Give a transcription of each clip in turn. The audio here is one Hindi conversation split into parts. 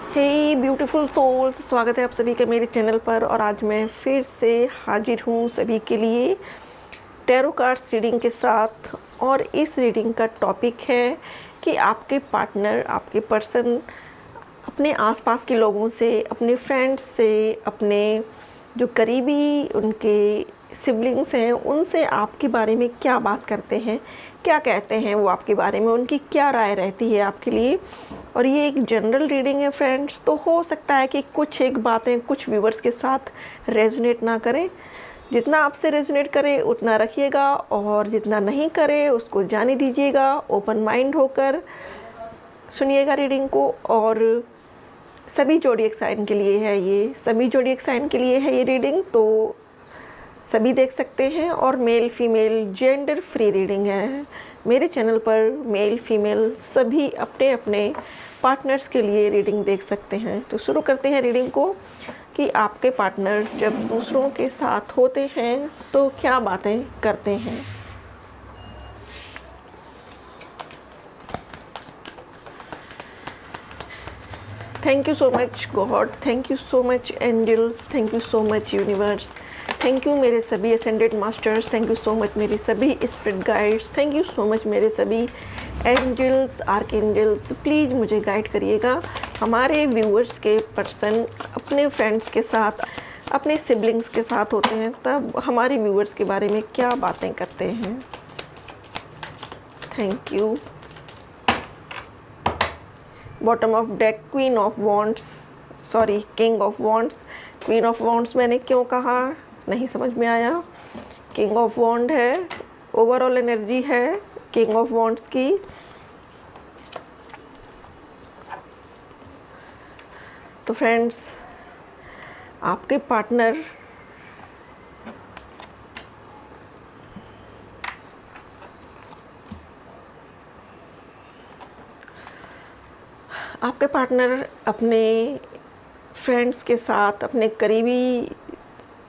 हे ब्यूटीफुल सोल्स, स्वागत है आप सभी का मेरे चैनल पर। और आज मैं फिर से हाजिर हूँ सभी के लिए टैरो कार्ड्स रीडिंग के साथ। और इस रीडिंग का टॉपिक है कि आपके पार्टनर, आपके पर्सन अपने आसपास के लोगों से, अपने फ्रेंड्स से, अपने जो करीबी उनके सिबलिंग्स हैं उनसे आपके बारे में क्या बात करते हैं, क्या कहते हैं वो आपके बारे में, उनकी क्या राय रहती है आपके लिए। और ये एक जनरल रीडिंग है फ्रेंड्स, तो हो सकता है कि कुछ एक बातें कुछ व्यूवर्स के साथ रेजोनेट ना करें। जितना आपसे रेजोनेट करे उतना रखिएगा, और जितना नहीं करे उसको जाने दीजिएगा। ओपन माइंड होकर सुनिएगा रीडिंग को। और सभी ज़ोडिएक साइन के लिए है ये, सभी ज़ोडिएक साइन के लिए है ये रीडिंग, तो सभी देख सकते हैं। और male female gender free reading है। मेरे चैनल पर मेल फीमेल सभी अपने अपने पार्टनर्स के लिए रीडिंग देख सकते हैं। तो शुरू करते हैं रीडिंग को कि आपके पार्टनर जब दूसरों के साथ होते हैं तो क्या बातें करते हैं। Thank you so much God, thank you so much angels, thank you so much universe, thank you मेरे सभी ascended masters, thank you so much मेरी सभी spirit guides, thank you so much मेरे सभी एंजल्स, आर्कएंजल्स। प्लीज़ मुझे गाइड करिएगा। हमारे व्यूअर्स के पर्सन अपने फ्रेंड्स के साथ, अपने सिबलिंग्स के साथ होते हैं तब हमारे व्यूअर्स के बारे में क्या बातें करते हैं। Thank you. Bottom of deck queen of wands, sorry king of wands. Queen of wands मैंने क्यों कहा नहीं समझ में आया। किंग ऑफ वॉन्ड है, ओवरऑल एनर्जी है किंग ऑफ वॉन्ड्स की। तो फ्रेंड्स आपके पार्टनर अपने फ्रेंड्स के साथ, अपने करीबी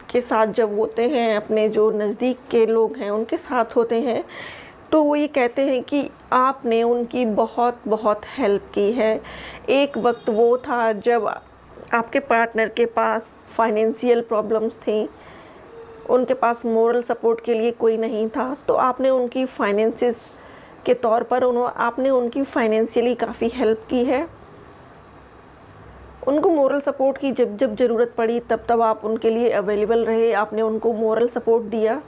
के साथ जब होते हैं, अपने जो नज़दीक के लोग हैं उनके साथ होते हैं, तो वो ये कहते हैं कि आपने उनकी बहुत बहुत हेल्प की है। एक वक्त वो था जब आपके पार्टनर के पास फाइनेंशियल प्रॉब्लम्स थी, उनके पास मोरल सपोर्ट के लिए कोई नहीं था, तो आपने उनकी फाइनेंसिस के तौर पर आपने उनकी फाइनेंशियली काफ़ी हेल्प की है। उनको मोरल सपोर्ट की जब जब ज़रूरत पड़ी तब तब आप उनके लिए अवेलेबल रहे, आपने उनको मोरल सपोर्ट दिया।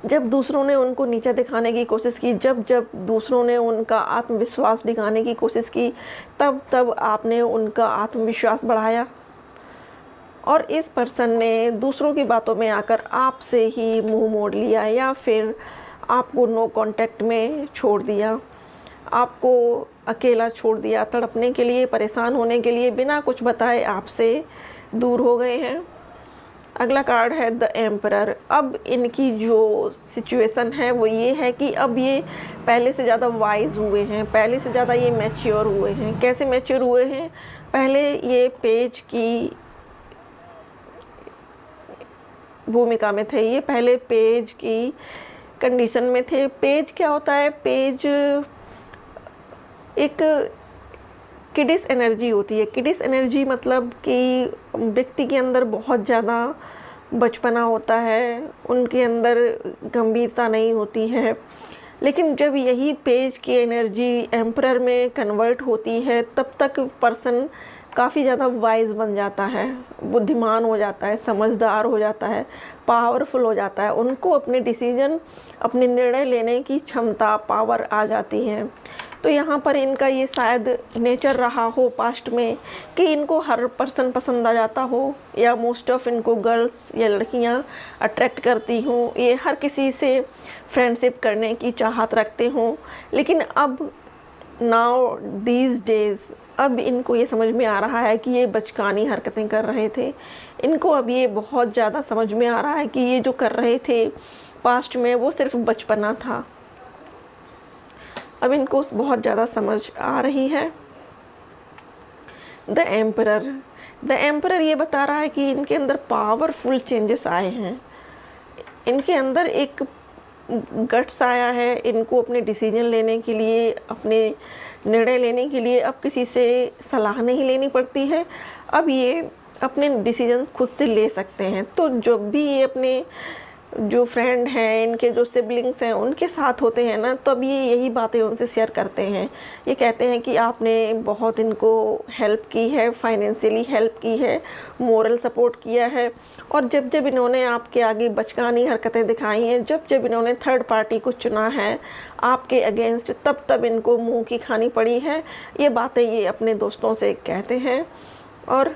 जब दूसरों ने उनको नीचा दिखाने की कोशिश की, जब जब दूसरों ने उनका आत्मविश्वास दिखाने की कोशिश की, तब तब आपने उनका आत्मविश्वास बढ़ाया। और इस पर्सन ने दूसरों की बातों में आकर आपसे ही मुंह मोड़ लिया, या फिर आपको नो कांटेक्ट में छोड़ दिया, आपको अकेला छोड़ दिया, तड़पने के लिए, परेशान होने के लिए बिना कुछ बताए आपसे दूर हो गए हैं। अगला कार्ड है द एम्परर। अब इनकी जो सिचुएशन है वो ये है कि अब ये पहले से ज़्यादा वाइज हुए हैं, पहले से ज़्यादा ये मैच्योर हुए हैं। कैसे मैच्योर हुए हैं? पहले ये पेज की भूमिका में थे, ये पहले पेज की कंडीशन में थे। पेज क्या होता है? पेज एक किडिस एनर्जी होती है। किडिस एनर्जी मतलब कि व्यक्ति के अंदर बहुत ज़्यादा बचपना होता है, उनके अंदर गंभीरता नहीं होती है। लेकिन जब यही पेज की एनर्जी एम्परर में कन्वर्ट होती है तब तक पर्सन काफ़ी ज़्यादा वाइज बन जाता है, बुद्धिमान हो जाता है, समझदार हो जाता है, पावरफुल हो जाता है। उनको अपने डिसीजन, अपने निर्णय लेने की क्षमता, पावर आ जाती है। तो यहाँ पर इनका ये शायद नेचर रहा हो पास्ट में कि इनको हर पर्सन पसंद आ जाता हो, या मोस्ट ऑफ इनको गर्ल्स या लड़कियाँ अट्रैक्ट करती हों, ये हर किसी से फ्रेंडशिप करने की चाहत रखते हों। लेकिन अब नाउ दीज डेज़ अब इनको ये समझ में आ रहा है कि ये बचकानी हरकतें कर रहे थे। इनको अब ये बहुत ज़्यादा समझ में आ रहा है कि ये जो कर रहे थे पास्ट में वो सिर्फ बचपना था। अब इनको बहुत ज़्यादा समझ आ रही है। द एम्परर ये बता रहा है कि इनके अंदर पावरफुल चेंजेस आए हैं, इनके अंदर एक गट्स आया है, इनको अपने डिसीजन लेने के लिए, अपने निर्णय लेने के लिए अब किसी से सलाह नहीं लेनी पड़ती है। अब ये अपने डिसीजन खुद से ले सकते हैं। तो जब भी ये अपने जो फ्रेंड हैं, इनके जो सिबलिंग्स हैं, उनके साथ होते हैं ना, तब ये यही बातें उनसे शेयर करते हैं। ये कहते हैं कि आपने बहुत इनको हेल्प की है, फाइनेंशियली हेल्प की है, मोरल सपोर्ट किया है, और जब जब इन्होंने आपके आगे बचकानी हरकतें दिखाई हैं, जब जब इन्होंने थर्ड पार्टी को चुना है आपके अगेंस्ट, तब तब इनको मुंह की खानी पड़ी है। ये बातें ये अपने दोस्तों से कहते हैं। और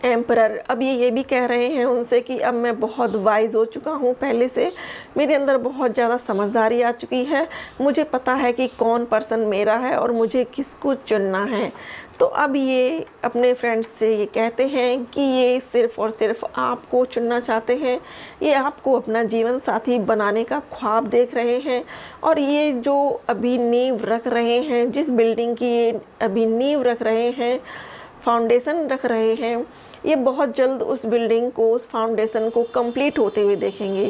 एम्परर अब ये भी कह रहे हैं उनसे कि अब मैं बहुत वाइज हो चुका हूँ, पहले से मेरे अंदर बहुत ज़्यादा समझदारी आ चुकी है, मुझे पता है कि कौन पर्सन मेरा है और मुझे किसको चुनना है। तो अब ये अपने फ्रेंड्स से ये कहते हैं कि ये सिर्फ़ और सिर्फ आपको चुनना चाहते हैं, ये आपको अपना जीवन साथी बनाने का ख्वाब देख रहे हैं। और ये जो अभी नींव रख रहे हैं, जिस बिल्डिंग की ये अभी नींव रख रहे हैं, फाउंडेशन रख रहे हैं, ये बहुत जल्द उस बिल्डिंग को, उस फाउंडेशन को कंप्लीट होते हुए देखेंगे।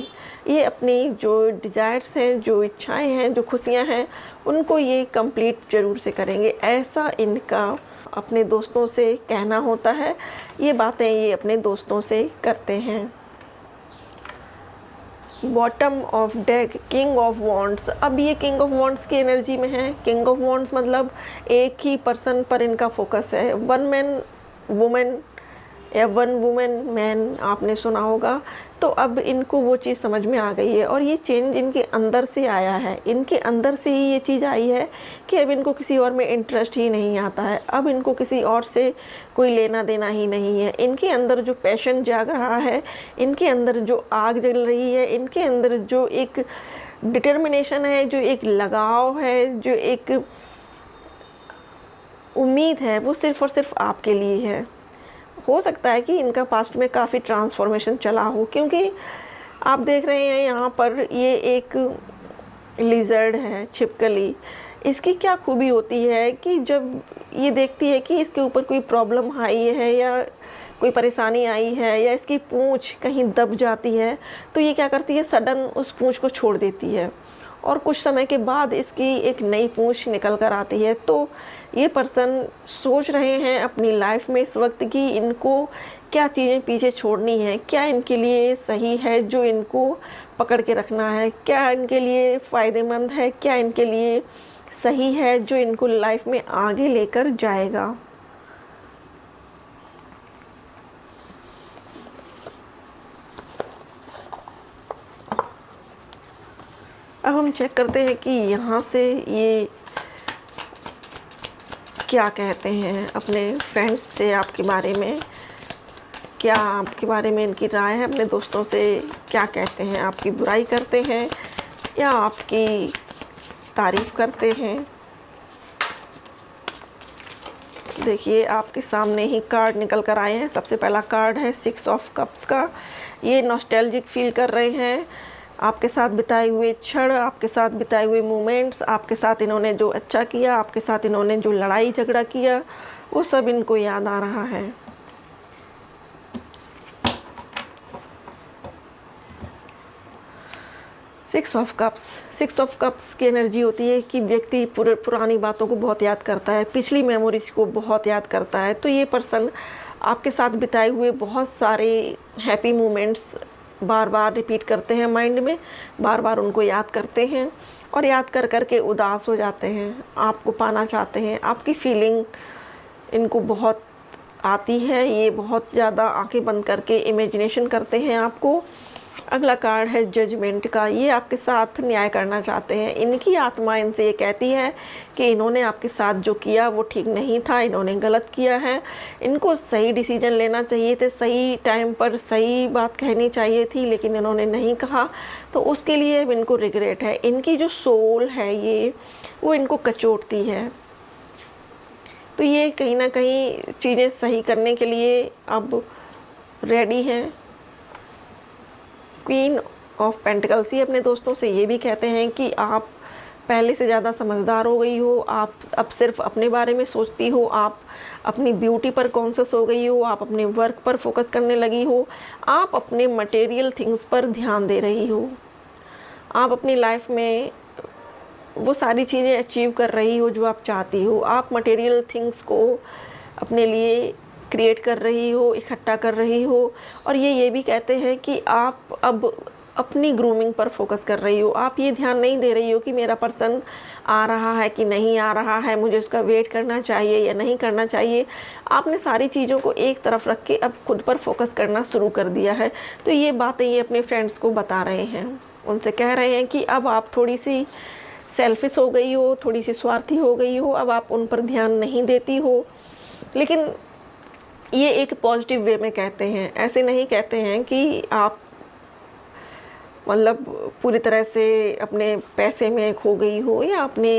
ये अपनी जो डिज़ायर्स हैं, जो इच्छाएं हैं, जो खुशियां हैं, उनको ये कंप्लीट ज़रूर से करेंगे, ऐसा इनका अपने दोस्तों से कहना होता है। ये बातें ये अपने दोस्तों से करते हैं। Bottom of deck, king of wands. अब ये किंग ऑफ वॉन्ड्स की एनर्जी में है। किंग ऑफ वॉन्ड्स मतलब एक ही पर्सन पर इनका फोकस है। वन मैन वुमेन या वन वुमेन मैन, आपने सुना होगा। तो अब इनको वो चीज़ समझ में आ गई है और ये चेंज इनके अंदर से आया है। इनके अंदर से ही ये चीज़ आई है कि अब इनको किसी और में इंटरेस्ट ही नहीं आता है, अब इनको किसी और से कोई लेना देना ही नहीं है। इनके अंदर जो पैशन जाग रहा है, इनके अंदर जो आग जल रही है, इनके अंदर जो एक डिटर्मिनेशन है, जो एक लगाव है, जो एक उम्मीद है, वो सिर्फ़ और सिर्फ आपके लिए है। हो सकता है कि इनका पास्ट में काफ़ी ट्रांसफॉर्मेशन चला हो, क्योंकि आप देख रहे हैं यहाँ पर ये एक लिजर्ड है, छिपकली। इसकी क्या खूबी होती है कि जब ये देखती है कि इसके ऊपर कोई प्रॉब्लम आई है या कोई परेशानी आई है या इसकी पूंछ कहीं दब जाती है, तो ये क्या करती है, सडन उस पूंछ को छोड़ देती है और कुछ समय के बाद इसकी एक नई पूंछ निकल कर आती है। तो ये पर्सन सोच रहे हैं अपनी लाइफ में इस वक्त कि इनको क्या चीज़ें पीछे छोड़नी है, क्या इनके लिए सही है जो इनको पकड़ के रखना है, क्या इनके लिए फ़ायदेमंद है, क्या इनके लिए सही है जो इनको लाइफ में आगे लेकर जाएगा। अब हम चेक करते हैं कि यहाँ से ये क्या कहते हैं अपने फ्रेंड्स से आपके बारे में, क्या आपके बारे में इनकी राय है, अपने दोस्तों से क्या कहते हैं, आपकी बुराई करते हैं या आपकी तारीफ़ करते हैं। देखिए आपके सामने ही कार्ड निकल कर आए हैं। सबसे पहला कार्ड है 6 ऑफ कप्स का। ये नॉस्टैल्जिक फील कर रहे हैं, आपके साथ बिताए हुए क्षण, आपके साथ बिताए हुए मोमेंट्स, आपके साथ इन्होंने जो अच्छा किया, आपके साथ इन्होंने जो लड़ाई झगड़ा किया, वो सब इनको याद आ रहा है। सिक्स ऑफ कप्स की एनर्जी होती है कि व्यक्ति पुरानी बातों को बहुत याद करता है, पिछली मेमोरीज को बहुत याद करता है। तो ये पर्सन आपके साथ बिताए हुए बहुत सारे हैप्पी मोमेंट्स बार बार रिपीट करते हैं माइंड में, बार बार उनको याद करते हैं और याद कर कर के उदास हो जाते हैं, आपको पाना चाहते हैं। आपकी फीलिंग इनको बहुत आती है, ये बहुत ज़्यादा आंखें बंद करके इमेजिनेशन करते हैं आपको। अगला कार्ड है जजमेंट का। ये आपके साथ न्याय करना चाहते हैं। इनकी आत्मा इनसे ये कहती है कि इन्होंने आपके साथ जो किया वो ठीक नहीं था, इन्होंने गलत किया है, इनको सही डिसीजन लेना चाहिए थे, सही टाइम पर सही बात कहनी चाहिए थी, लेकिन इन्होंने नहीं कहा, तो उसके लिए इनको रिग्रेट है। इनकी जो सोल है ये, वो इनको कचोटती है। तो ये कहीं ना कहीं चीज़ें सही करने के लिए अब रेडी हैं। क्वीन ऑफ पेंटिकल्स, ये अपने दोस्तों से ये भी कहते हैं कि आप पहले से ज़्यादा समझदार हो गई हो, आप अब सिर्फ अपने बारे में सोचती हो, आप अपनी ब्यूटी पर कॉन्शियस हो गई हो, आप अपने वर्क पर फोकस करने लगी हो, आप अपने मटेरियल थिंग्स पर ध्यान दे रही हो, आप अपनी लाइफ में वो सारी चीज़ें अचीव कर रही हो जो आप चाहती हो। आप मटेरियल थिंग्स को अपने लिए क्रिएट कर रही हो, इकट्ठा कर रही हो, और ये भी कहते हैं कि आप अब अपनी ग्रूमिंग पर फोकस कर रही हो। आप ये ध्यान नहीं दे रही हो कि मेरा पर्सन आ रहा है कि नहीं आ रहा है, मुझे उसका वेट करना चाहिए या नहीं करना चाहिए। आपने सारी चीज़ों को एक तरफ रख के अब खुद पर फोकस करना शुरू कर दिया है। तो ये बातें ये अपने फ्रेंड्स को बता रहे हैं, उनसे कह रहे हैं कि अब आप थोड़ी सी सेल्फिश हो गई हो, थोड़ी सी स्वार्थी हो गई हो, अब आप उन पर ध्यान नहीं देती हो। लेकिन ये एक पॉजिटिव वे में कहते हैं, ऐसे नहीं कहते हैं कि आप मतलब पूरी तरह से अपने पैसे में खो गई हो या अपने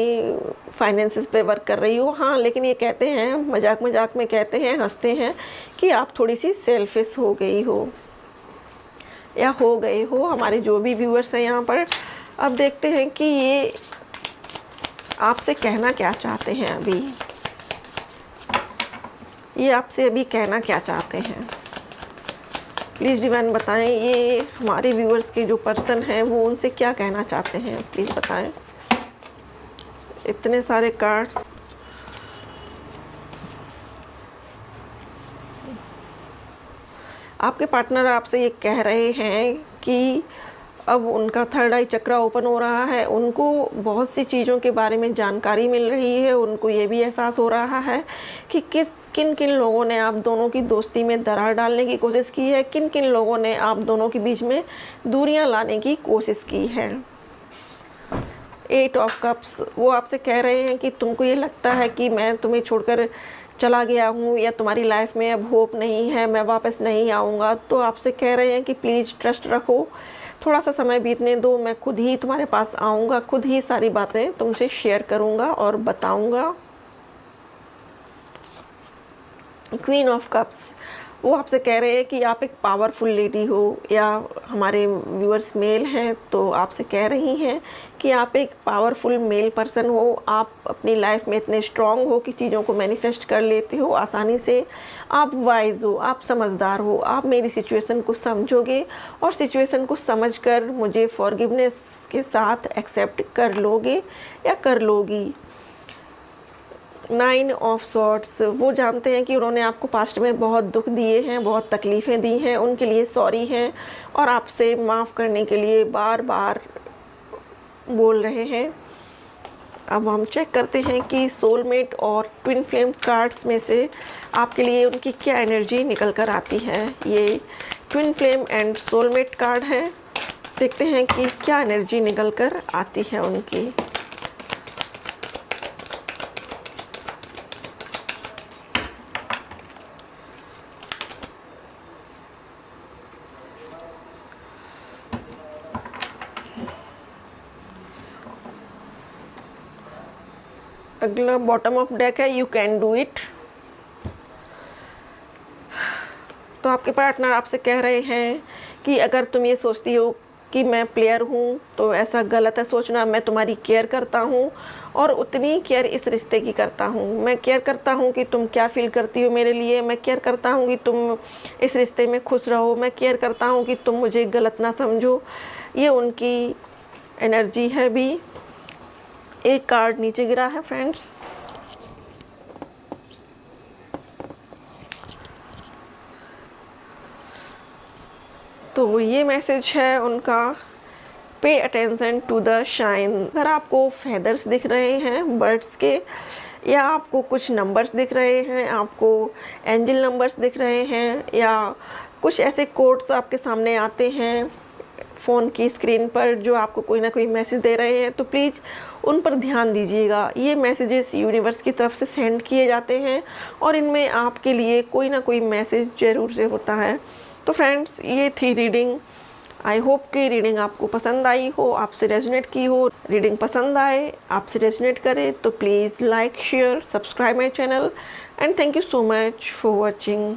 फाइनेंसेस पे वर्क कर रही हो। हाँ, लेकिन ये कहते हैं, मजाक मजाक में कहते हैं, हंसते हैं कि आप थोड़ी सी सेल्फिश हो गई हो या हो गए हो। हमारे जो भी व्यूअर्स हैं यहाँ पर, अब देखते हैं कि ये आपसे कहना क्या चाहते हैं। अभी ये आपसे अभी कहना क्या चाहते हैं, प्लीज़ डिवाइन बताएं। ये हमारे व्यूअर्स के जो पर्सन हैं वो उनसे क्या कहना चाहते हैं, प्लीज़ बताएं। इतने सारे कार्ड्स, आपके पार्टनर आपसे ये कह रहे हैं कि अब उनका थर्ड आई चक्रा ओपन हो रहा है, उनको बहुत सी चीज़ों के बारे में जानकारी मिल रही है। उनको ये भी एहसास हो रहा है कि किन किन लोगों ने आप दोनों की दोस्ती में दरार डालने की कोशिश की है, किन किन लोगों ने आप दोनों के बीच में दूरियां लाने की कोशिश की है। 8 ऑफ कप्स, वो आपसे कह रहे हैं कि तुमको ये लगता है कि मैं तुम्हें छोड़कर चला गया हूँ या तुम्हारी लाइफ में अब होप नहीं है, मैं वापस नहीं आऊँगा। तो आपसे कह रहे हैं कि प्लीज़ ट्रस्ट रखो, थोड़ा सा समय बीतने दो, मैं खुद ही तुम्हारे पास आऊँगा, खुद ही सारी बातें तुमसे शेयर करूँगा और बताऊँगा। क्वीन ऑफ कप्स, वो आपसे कह रहे हैं कि आप एक पावरफुल लेडी हो, या हमारे व्यूअर्स मेल हैं तो आपसे कह रही हैं कि आप एक पावरफुल मेल पर्सन हो। आप अपनी लाइफ में इतने स्ट्रांग हो कि चीज़ों को मैनिफेस्ट कर लेते हो आसानी से। आप वाइज हो, आप समझदार हो, आप मेरी सिचुएशन को समझोगे और सिचुएशन को समझकर मुझे फॉरगिवनेस के साथ एक्सेप्ट कर लोगे या कर लोगी। 9 ऑफ सॉर्ट्स, वो जानते हैं कि उन्होंने आपको पास्ट में बहुत दुख दिए हैं, बहुत तकलीफ़ें दी हैं, उनके लिए सॉरी हैं और आपसे माफ़ करने के लिए बार बार बोल रहे हैं। अब हम चेक करते हैं कि सोलमेट और ट्विन फ्लेम कार्ड्स में से आपके लिए उनकी क्या एनर्जी निकल कर आती है। ये twin flame and soulmate card है, देखते हैं कि क्या एनर्जी निकल कर आती है उनकी। अगला बॉटम ऑफ डेक है, यू कैन डू इट। तो आपके पार्टनर आपसे कह रहे हैं कि अगर तुम ये सोचती हो कि मैं प्लेयर हूँ तो ऐसा गलत है सोचना। मैं तुम्हारी केयर करता हूँ और उतनी केयर इस रिश्ते की करता हूँ। मैं केयर करता हूँ कि तुम क्या फील करती हो मेरे लिए, मैं केयर करता हूँ कि तुम इस रिश्ते में खुश रहो, मैं केयर करता हूँ कि तुम मुझे गलत ना समझो। ये उनकी एनर्जी है। भी एक कार्ड नीचे गिरा है फ्रेंड्स, तो ये मैसेज है उनका, pay attention to the shine. अगर आपको फेदर्स दिख रहे हैं बर्ड्स के, या आपको कुछ नंबर्स दिख रहे हैं, आपको एंजल नंबर्स दिख रहे हैं, या कुछ ऐसे कोड्स आपके सामने आते हैं फ़ोन की स्क्रीन पर जो आपको कोई ना कोई मैसेज दे रहे हैं, तो प्लीज़ उन पर ध्यान दीजिएगा। ये मैसेजेस यूनिवर्स की तरफ से सेंड किए जाते हैं और इनमें आपके लिए कोई ना कोई मैसेज ज़रूर से होता है। तो फ्रेंड्स, ये थी रीडिंग। आई होप कि रीडिंग आपको पसंद आई हो, आपसे रेजोनेट की हो। रीडिंग पसंद आए, आपसे रेजोनेट करे तो please like, share, subscribe my channel and thank you so much for watching.